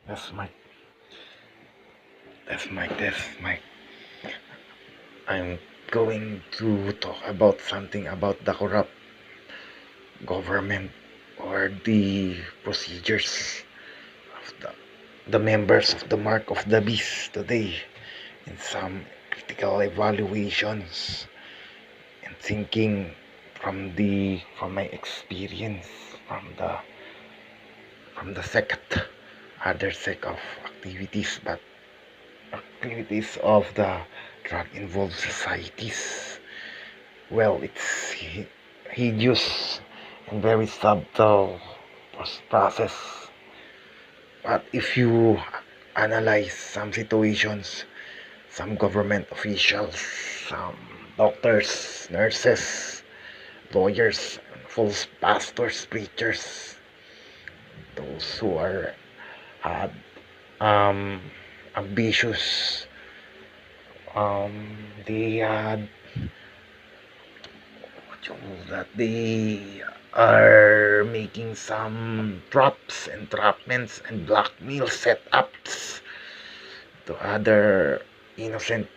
That's Mike. That's Mike. That's Mike. I'm going to talk about something about the corrupt government or the procedures of the members of the Mark of the Beast today in some critical evaluations and thinking from my experience from the second other set of activities, but activities of the drug involved societies. Well, it's hideous and very subtle process. But if you analyze some situations, some government officials, some doctors, nurses, lawyers, false pastors, preachers, those who are had ambitious, they had that they are making some traps, entrapments, and blackmail setups to other innocent.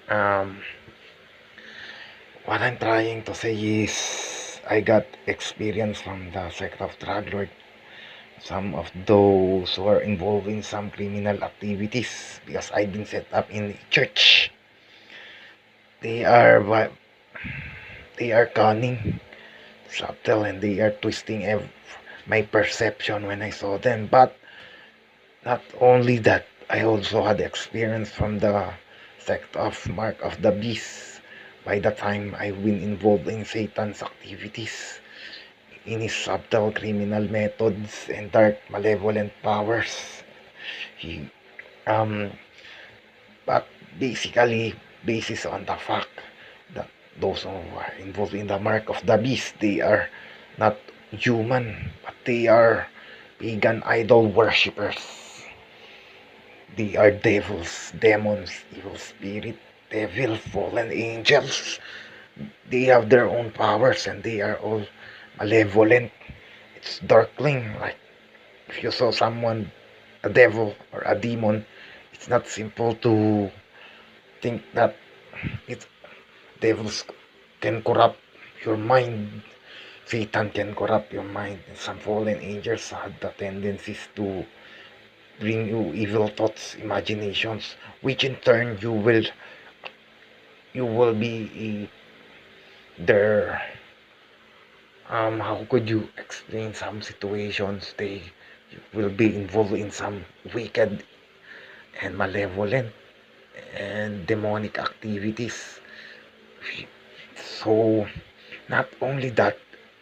Um, what I'm trying to say is, I got experience from the sect of drug lord. Some of those who are involved in some criminal activities, because I've been set up in church. They are they are cunning, subtle, and they are twisting my perception when I saw them. But not only that, I also had experience from the sect of Mark of the Beast. By the time I've been involved in Satan's activities, in his subtle criminal methods and dark malevolent powers. He, um, but basically, basis on the fact that those who are involved in the Mark of the Beast, they are not human, but they are pagan idol worshippers. They are devils, demons, evil spirit, devil, fallen angels. They have their own powers and they are all malevolent. It's darkling. Like if you saw someone, a devil or a demon, it's not simple to think that it's devils can corrupt your mind. Satan can corrupt your mind. Some fallen angels had the tendencies to bring you evil thoughts, imaginations, which in turn you will be their how could you explain some situations they will be involved in some wicked and malevolent and demonic activities. So not only that,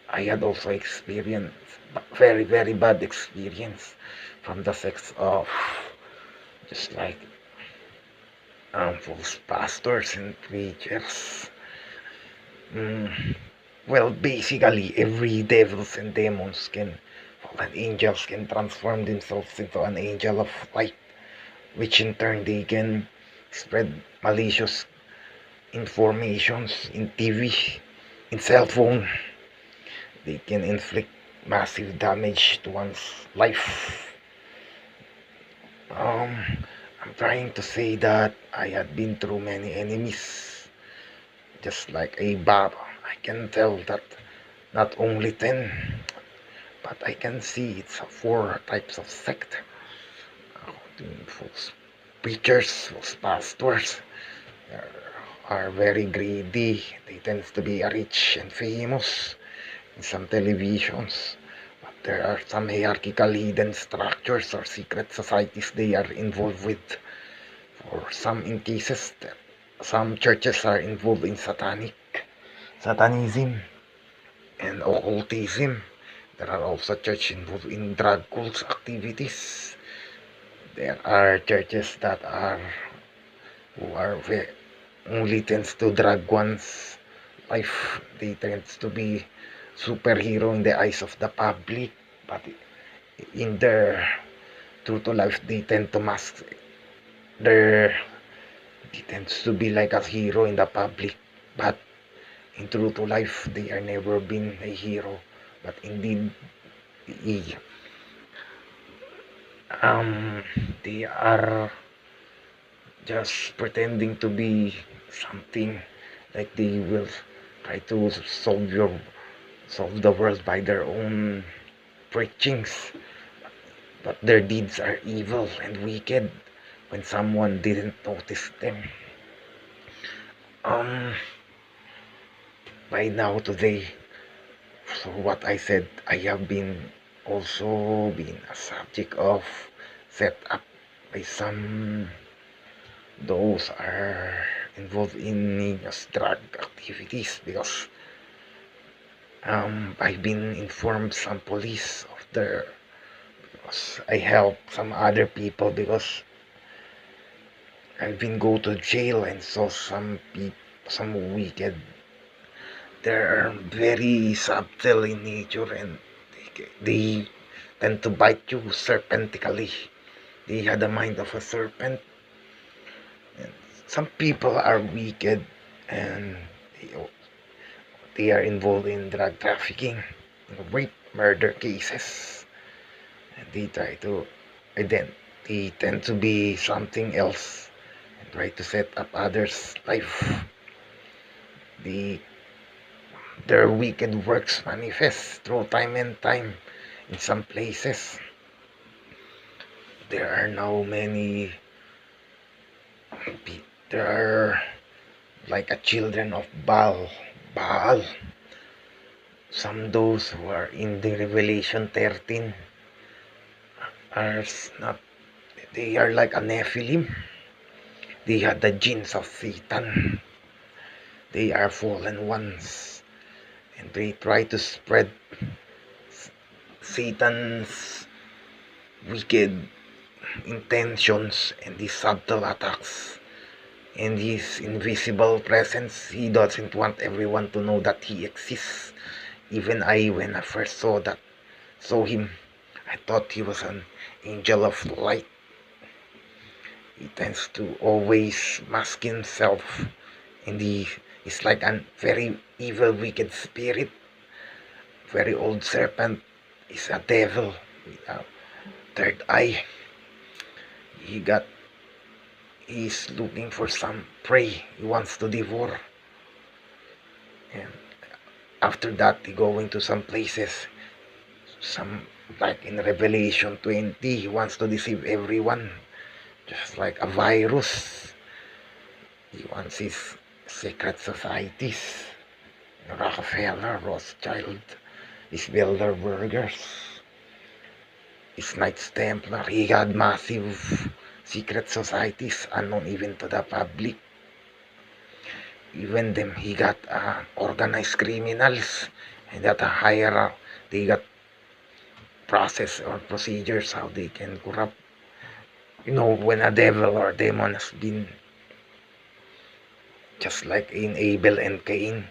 I had also experienced very bad experience from the sex of just like false pastors and preachers. Mm, well, basically, every devils and demons can, fallen angels can transform themselves into an angel of light, which in turn they can spread malicious informations in TV, in cell phone. They can inflict massive damage to one's life. I'm trying to say that I had been through many enemies, just like a Baba. I can tell that not only 10, but I can see it's 4 types of sect. False preachers, false pastors are very greedy. They tend to be rich and famous in some televisions. But there are some hierarchical hidden structures or secret societies they are involved with. For some in cases, some churches are involved in satanism and occultism. There are also churches involved in drug cults activities. There are churches that are who are only tends to drag one's life. They tends to be superhero in the eyes of the public, but in their true to life, they tend to mask their. They tends to be like a hero in the public, but in true to life, they are never been a hero. But indeed, um they are just pretending to be something, like they will try to solve the world by their own preachings, but their deeds are evil and wicked when someone didn't notice them. um by now today, so what I said, I have been also been a subject of set up by some those are involved in drug activities, because I've been informed some police of their, because I help some other people, because I've been go to jail and saw some people, some wicked. They're very subtle in nature, and they tend to bite you serpentically. They had the mind of a serpent. And some people are wicked, and they are involved in drug trafficking, rape, murder cases, and they try to they tend to be something else and try to set up others' life. The Their wicked works manifest through time and time. In some places, there are now many. There are like a children of Baal. Some those who are in the Revelation 13 are not. They are like a Nephilim. They had the genes of Satan. They are fallen ones, and they try to spread Satan's wicked intentions and his subtle attacks and his invisible presence. He doesn't want everyone to know that he exists. Even I, when I first saw him, I thought he was an angel of light. He tends to always mask himself, and he is like a very evil, wicked spirit. Very old serpent is a devil with a third eye. He's looking for some prey he wants to devour. And after that, he going to some places, some like in Revelation 20, he wants to deceive everyone, just like a virus. He wants his secret societies, Rockefeller, Rothschild, his Bilderbergers, his Knights Templar. He had massive secret societies unknown even to the public. Even them, he got organized criminals, and that higher, they got process or procedures how they can corrupt. When a devil or demon has been, just like in Abel and Cain.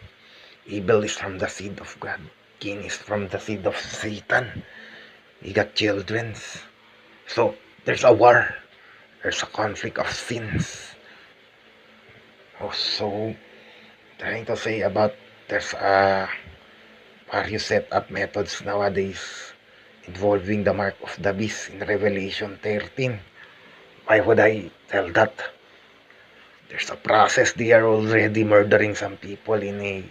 Abel is from the seed of God. Cain is from the seed of Satan. He got children. So there's a war. There's a conflict of sins. Also, trying to say about there's various setup methods nowadays involving the mark of the beast in Revelation 13. Why would I tell that? There's a process. They are already murdering some people in a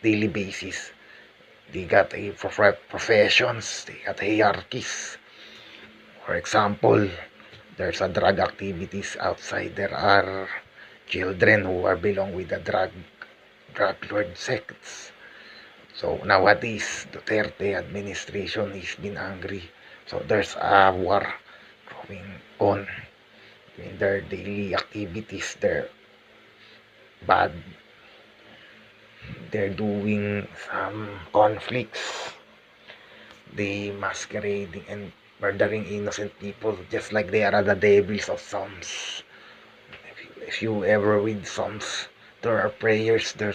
daily basis. They got a professions. They got hierarchies. For example, there's a drug activities outside. There are children who are belong with the drug lord sects. So nowadays, Duterte administration has been angry. So there's a war going on in their daily activities. Bad. They're doing some conflicts. They masquerading and murdering innocent people, just like they are the devils of Psalms. If you ever read Psalms, there are prayers there,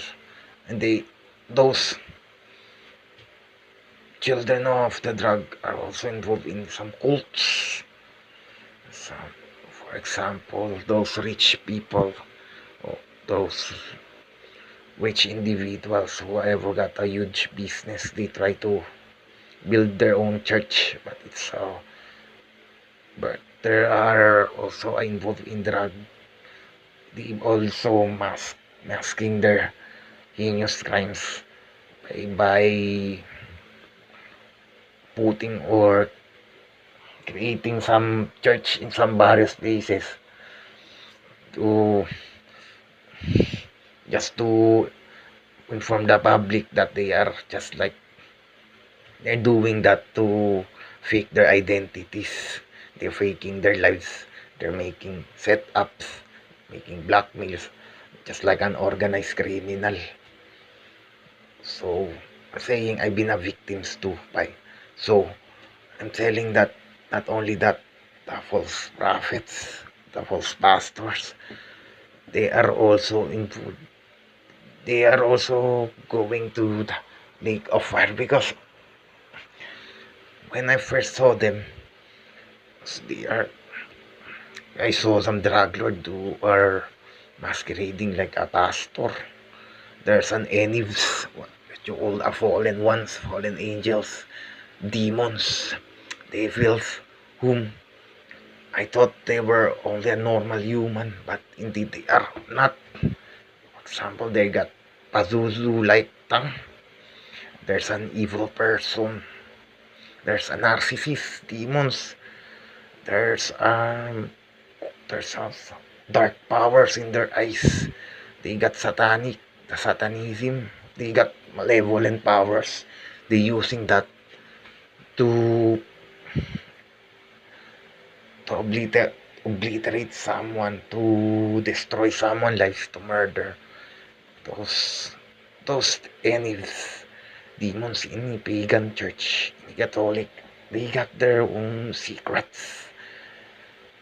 and those children of the drug are also involved in some cults. So, for example, those rich people, or those rich individuals who ever got a huge business, they try to build their own church, but there are also involved in drug. They also masking their heinous crimes by putting or creating some church in some various places to just to inform the public that they are just like they're doing that to fake their identities. They're faking their lives. They're making setups, making blackmails, just like an organized criminal. So, saying I've been a victims too. So, I'm telling that not only that the false prophets, the false pastors, they are also into they are also going to the lake of fire because when I first saw them, they are I saw some drug lord who are masquerading like a pastor. There's an enives, what you call a fallen ones, fallen angels, demons, devils, whom I thought they were only a normal human, but indeed they are not. For example, they got Pazuzu-like tongue. There's an evil person. There's a narcissist, demons. There's there's dark powers in their eyes. They got the satanism. They got malevolent powers. They using that to obliterate someone, to destroy someone's life, to murder. Those those enemies, demons in the pagan church, in the Catholic, they got their own secrets.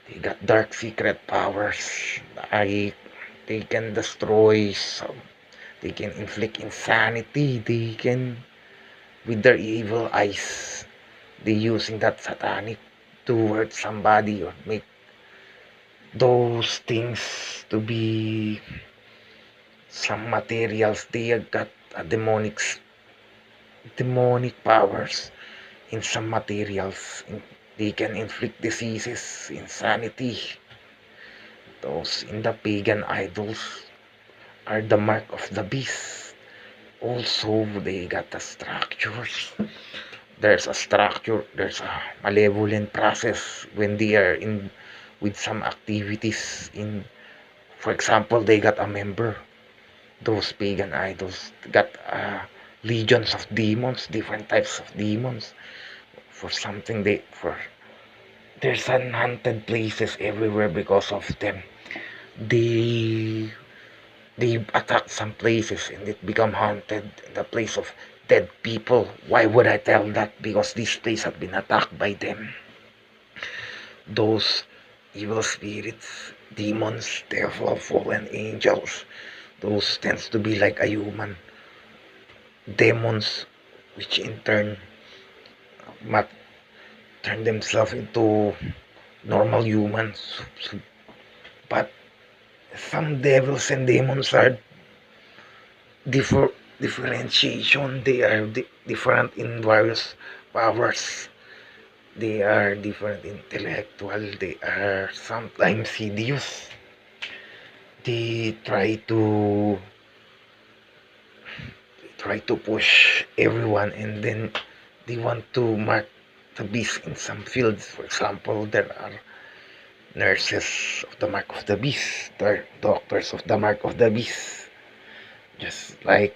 They got dark secret powers. They can destroy some. They can inflict insanity. They can, with their evil eyes, they using that satanic to hurt somebody or make those things to be some materials. They have got a demonic powers in some materials. They can inflict diseases, insanity. Those in the pagan idols are the mark of the beast. Also, they got the structures. There's a structure, there's a malevolent process when they are in with some activities in, for example, they got a member. Those pagan idols got legions of demons, different types of demons. For something they for there's unhaunted places everywhere because of them. They they attack some places and it become haunted. The place of dead people. Why would I tell that? Because this place have been attacked by them. Those evil spirits, demons, devil, fallen angels. Those tends to be like a human. Demons, which in turn turn themselves into normal humans. But some devils and demons are differentiation. They are different in various powers. They are different intellectual. They are sometimes hideous. They try to push everyone, and then they want to mark the beast in some fields. For example, there are nurses of the mark of the beast, doctors of the mark of the beast. Just like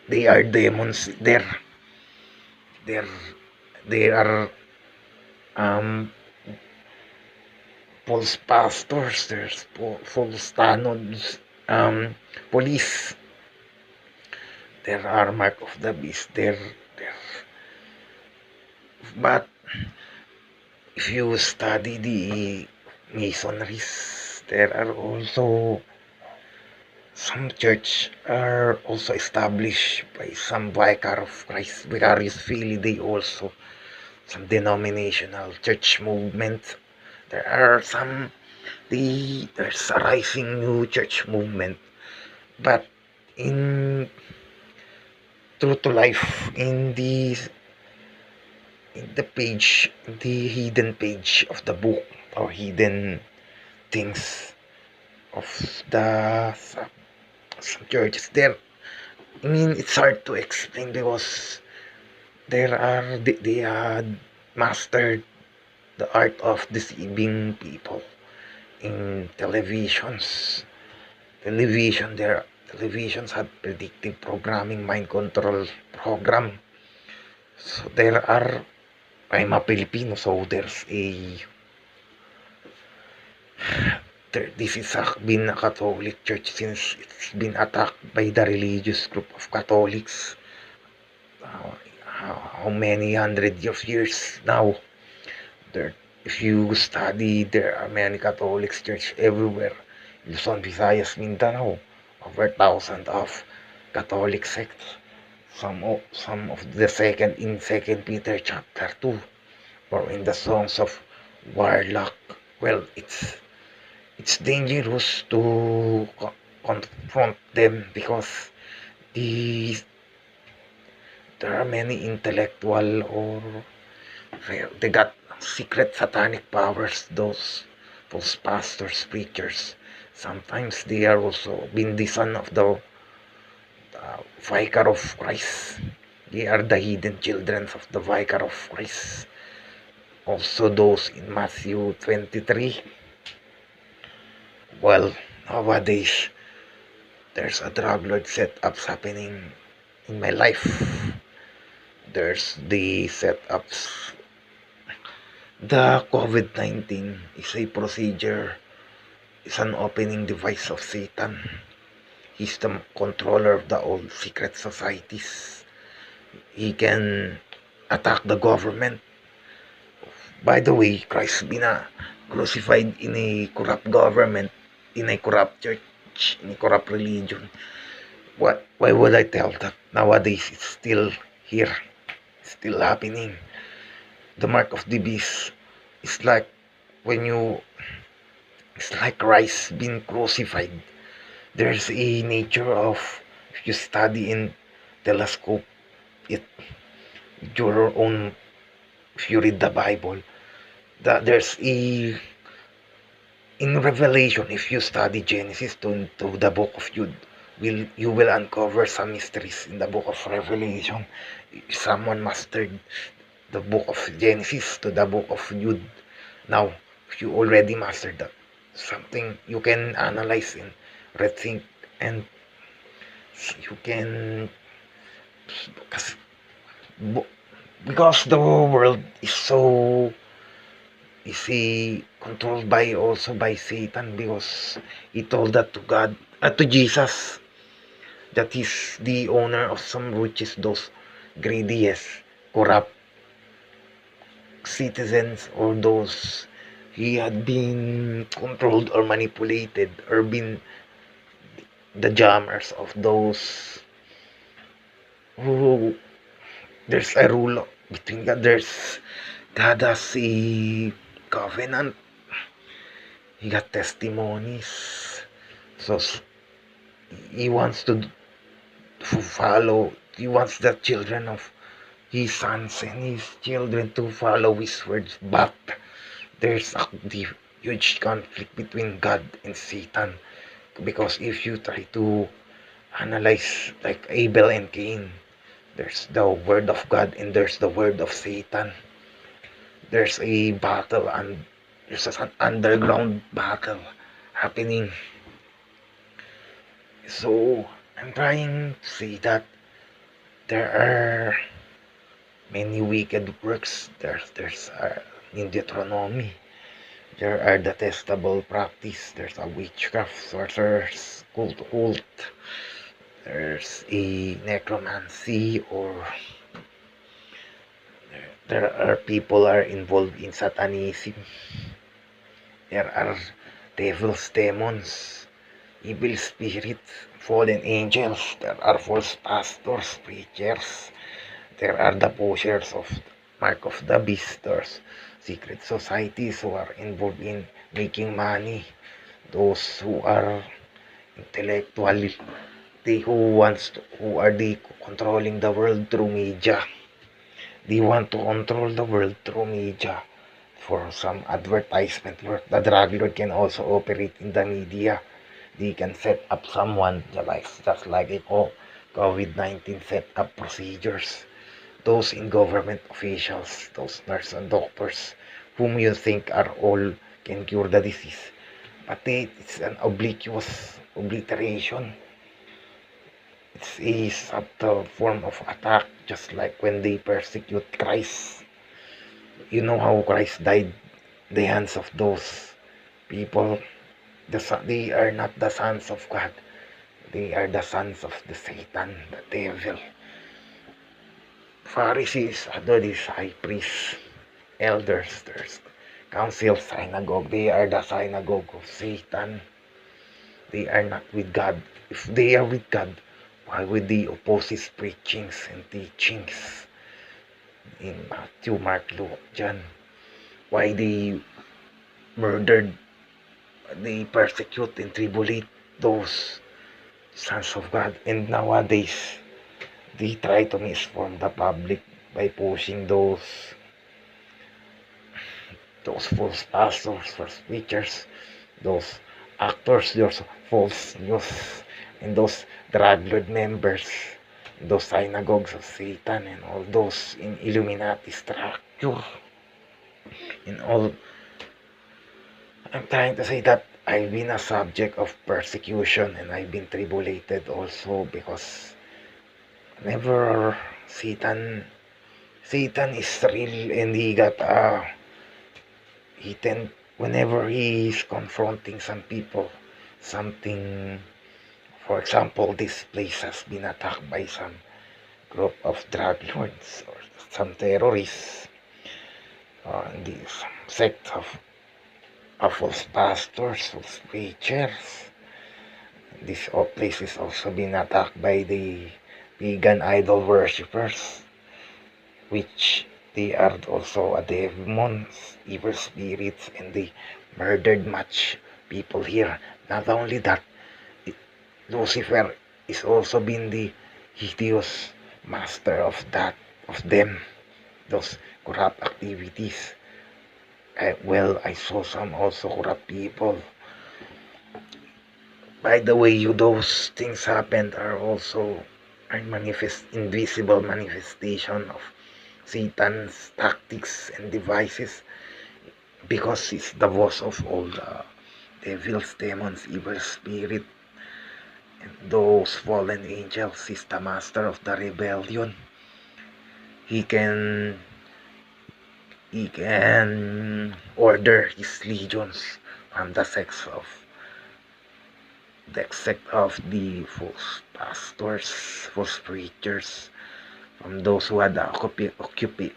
they are demons there. There they are um false pastors, there's false tanods, police. There are mark of the beast there. But if you study the masonries, there are also some church are also established by some vicar of Christ, vicarious filii. They also some denominational church movement. There are some there's a rising new church movement, but in true to life, in the page, the hidden page of the book, or hidden things of the some churches there. I mean, it's hard to explain because they had mastered the art of deceiving people in televisions had predictive programming, mind control program. So I'm a Filipino, so this is been a Catholic church since it's been attacked by the religious group of Catholics. Uh, how many hundred of years now? There, if you study, there are many Catholic church everywhere. Luzon, Visayas, Mindanao, over thousands of Catholic sects. Some of the second Peter chapter 2, or in the songs of Warlock. Well, it's dangerous to confront them because the there are many intellectual or they got secret satanic powers, those false pastors, preachers. Sometimes they are also been the son of the vicar of Christ. They are the hidden children of the vicar of Christ. Also those in Matthew 23. Well, nowadays, there's a drug lord setups happening in my life. There's the setups. The COVID-19 is a procedure, is an opening device of Satan. He's the controller of the old secret societies. He can attack the government. By the way, Christ been crucified in a corrupt government, in a corrupt church, in a corrupt religion. Why would I tell that? Nowadays, it's still here, still happening. The mark of the beast is like when you, it's like Christ being crucified. There's a nature of, if you study in telescope it, your own, if you read the Bible, that there's a, in Revelation, if you study Genesis to the book of Jude, you will uncover some mysteries in the book of Revelation. If someone mastered the book of Genesis to the book of Jude, now if you already mastered that, something you can analyze and rethink, and you can, because the world is so, is he controlled by also by Satan, because he told that to God, to Jesus, that he's the owner of some riches, those greediest, corrupt citizens, or those he had been controlled or manipulated or been the jammers of those who, there's a rule between God. There's God has a covenant. He got testimonies. So he wants to follow. He wants the children of his sons and his children to follow his words. But there's a huge conflict between God and Satan. Because if you try to analyze like Abel and Cain, there's the word of God and there's the word of Satan. There's a battle, and there's an underground battle happening. So I'm trying to say that there are many wicked works. There's in Deuteronomy. There are detestable practice. There's a witchcraft, sorcerers, cult. There's a necromancy, or there are people are involved in satanism. There are devils, demons, evil spirits, fallen angels. There are false pastors, preachers. There are the pushers of mark of the beast. There's secret societies who are involved in making money. Those who are intellectual, they who are the controlling the world through media. They want to control the world through media. for some advertisement work. The drug lord can also operate in the media. They can set up someone just like a COVID-19 set up procedures. Those in government officials, those nurses and doctors, whom you think are all can cure the disease. But it's an obliquous obliteration. It's a subtle form of attack, just like when they persecute Christ. You know how Christ died the hands of those people. They are not the sons of God. They are the sons of the Satan, the devil. Pharisees, these high priests, elders, there's council, synagogue. They are the synagogue of Satan. They are not with God. If they are with God, why would they oppose his preachings and teachings in Matthew, Mark, Luke, John? Why they murdered, they persecute and tribulate those sons of God? And nowadays, they try to misinform the public by pushing those false pastors, false preachers, those actors, those false news, and those drug lord members, those synagogues of Satan, and all those in Illuminati structure. In all, I'm trying to say that I've been a subject of persecution and I've been tribulated also because whenever Satan is real and he tend whenever he is confronting some people, something, for example, this place has been attacked by some group of drug lords or some terrorists, some sect of false pastors, false preachers. This place is also been attacked by the pagan idol worshippers, which they are also a demons, evil spirits, and they murdered much people here. Not only that, Lucifer is also been the hideous master of them, those corrupt activities. I saw some also corrupt people. By the way, those things happened are also invisible manifestation of Satan's tactics and devices, because he's the boss of all the devils, demons, evil spirit, and those fallen angels. He's the master of the rebellion. He can order his legions from the sect of the false pastors, false preachers, from those who had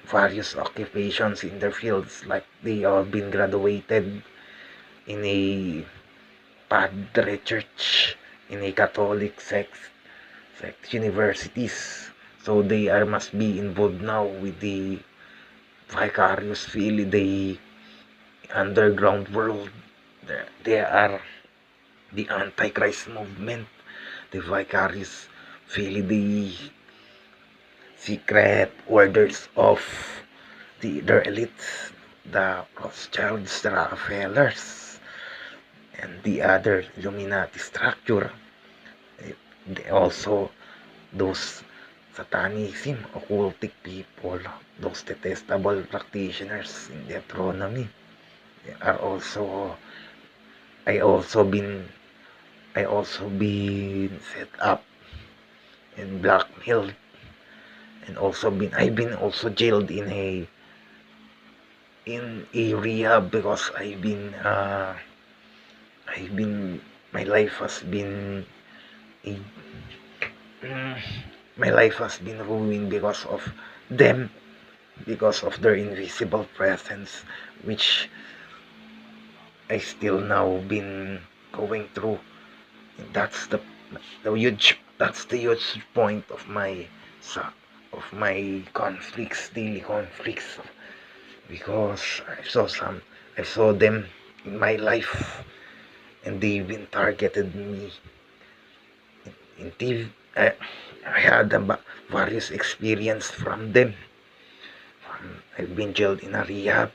various occupations in their fields, like they all been graduated in a padre church, in a Catholic sect universities. So they must be involved now with the vicarious field, the underground world. They are the Antichrist movement, the vicarious field, the secret orders of their elites, the Rothschilds, the Rockefellers, and the other Illuminati structure. They also, those satanism, occultic people, those detestable practitioners in the astronomy, they are also, I also been set up and blackmailed, and I've been also jailed in a rehab because my life has been ruined because of them, because of their invisible presence, which I still now been going through. That's the huge point of my conflicts, daily conflicts, because I saw them in my life, and they've been targeted me in TV. I had various experience from them. I've been jailed in a rehab,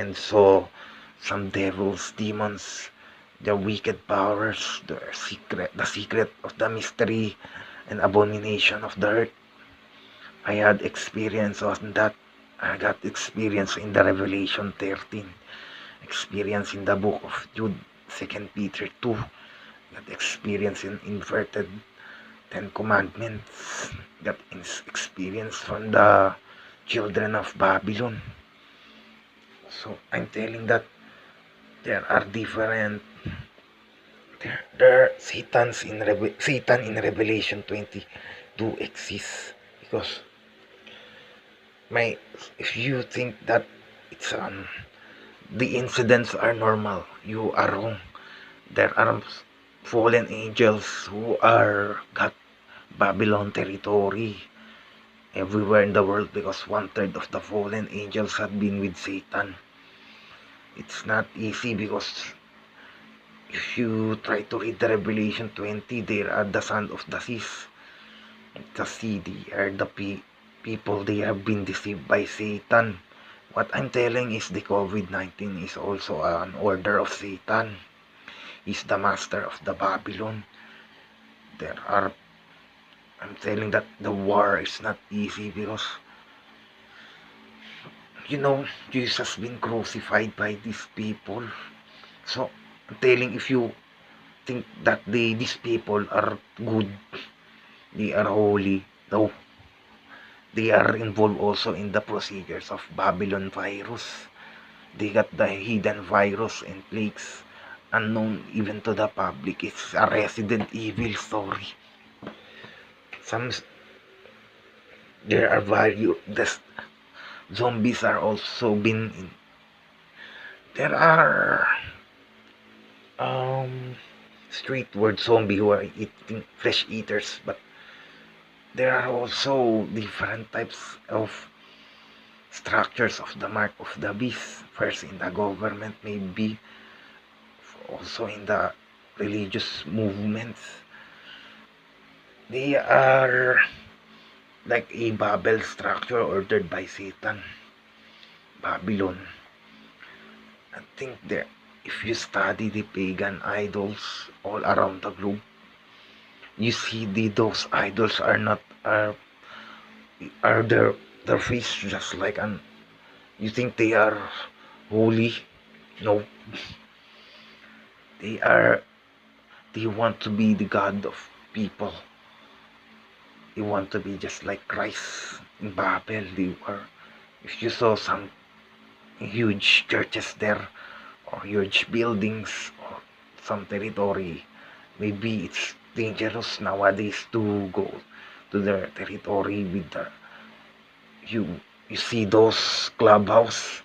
and saw some devils, demons, the wicked powers, the secret of the mystery and abomination of the earth. I had experience on that. I got experience in the Revelation 13, experience in the book of Jude, 2 Peter 2, got experience in inverted Ten Commandments, got experience from the children of Babylon. So I'm telling that there are different there Satan in Revelation 20 do exist, because my if you think that it's the incidents are normal, you are wrong. There are fallen angels who are got Babylon territory everywhere in the world, because 1/3 of the fallen angels have been with Satan. It's not easy, because if you try to read the Revelation 20, there are the sons of the seas. The sea, they are the people, they have been deceived by Satan. What I'm telling is the COVID-19 is also an order of Satan. He's the master of the Babylon. There are, I'm telling that the war is not easy, because Jesus been crucified by these people. So I'm telling, if you think that these people are good, they are holy, no, they are involved also in the procedures of Babylon virus. They got the hidden virus and plagues unknown even to the public. It's a Resident Evil story. Some there are various zombies are also been in. There are street word zombie who are eating flesh eaters, but there are also different types of structures of the mark of the beast. First in the government, maybe also in the religious movements. They are like a Babel structure ordered by Satan. Babylon. I think that if you study the pagan idols all around the globe, you see those idols are not are their face just like an, you think they are holy? No, they want to be the god of people. They want to be just like Christ in Babel. They were, if you saw some huge churches there, or huge buildings, or some territory, maybe it's dangerous nowadays to go to their territory with the, you see those clubhouse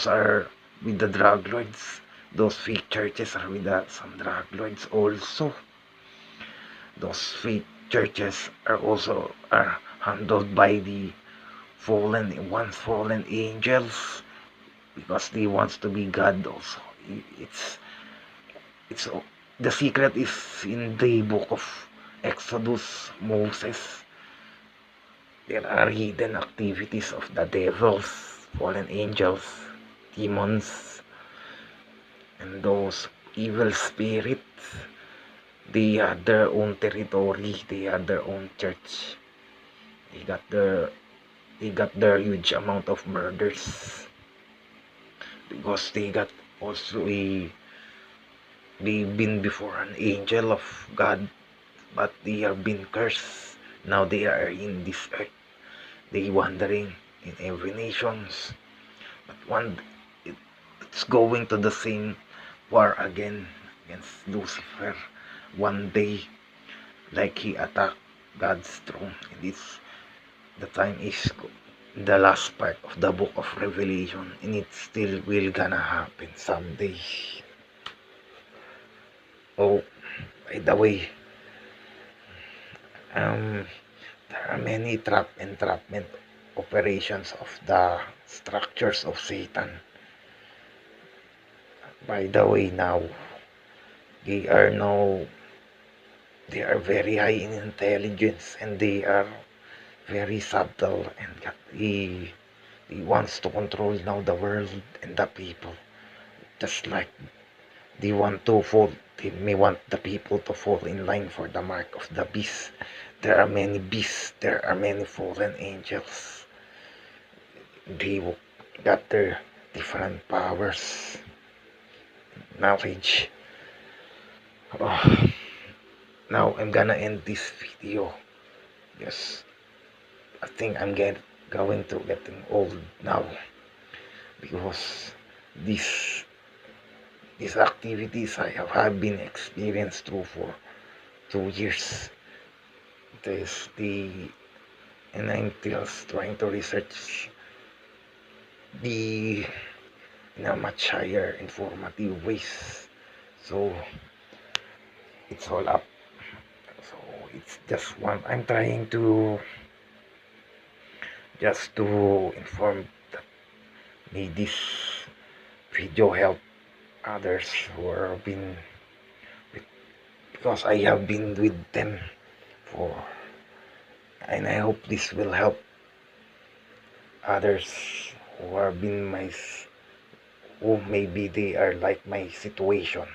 are with the drug lords. Those fake churches are with some drug lords also. Those fake churches are also handled by the once fallen angels, because they wants to be God also. It's the secret is in the book of Exodus, Moses. There are hidden activities of the devils, fallen angels, demons, and those evil spirits. They had their own territory, they had their own church. They got their huge amount of murders, because they got also they've been before an angel of God, but they have been cursed. Now they are in this earth. They wandering in every nations. But it's going to the same war again against Lucifer. One day, like he attacked God's throne. And it's the time is the last part of the book of Revelation, and it still will gonna happen someday. Oh, by the way, there are many entrapment operations of the structures of Satan. By the way, now they are now they are very high in intelligence, and they are very subtle and got They wants to control now the world and the people. Just like they want to fall, they may want the people to fall in line for the mark of the beast. There are many beasts, there are many fallen angels. They got their different powers, knowledge. Oh, now I'm gonna end this video. Yes, I think going to getting old now because these these activities have been experienced through for 2 years. The and I'm still trying to research the in a much higher informative ways. So it's all up. So it's just one. I'm trying to just to inform that may this video help others who have been with, because I have been with them for, and I hope this will help others who have been my, who maybe they are like my situation.